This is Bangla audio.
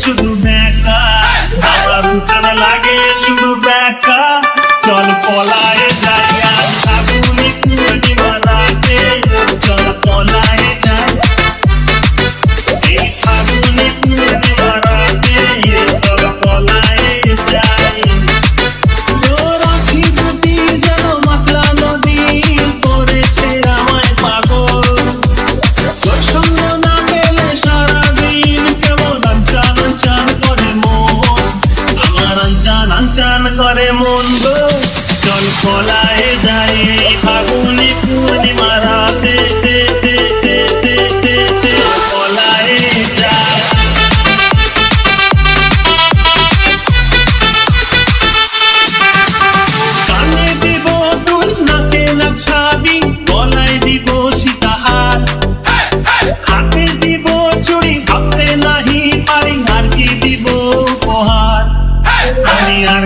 শুধু বেকা, আমার উঠানে লাগে শুধু বেকা। চল পলায় যাই আজ ফাগুনি পূর্ণিমা রাতে, চল পলায় যাই এই ফাগুনি পূর্ণিমা রাতে, চল পলায় যাই। তোর আখি দুটি যেন মাতলা নদী করেছে আমায় পাগল, তোর সঙ্গ না পেলে সারাদিন কেমন আনচান আনচান করে মন, আমার আনচান আনচান করে মন গো। চল পলায় যাই এই ফাগুনি পূর্ণিমা রাতে, পলায় যাই। কানে দিব দুল, নাকে না ছাবি, গলায় দিব সীতাহার, হাতে দিব চুড়ি, ভাবতে নাহি পারি আর কি দিব উপহার, আমি আর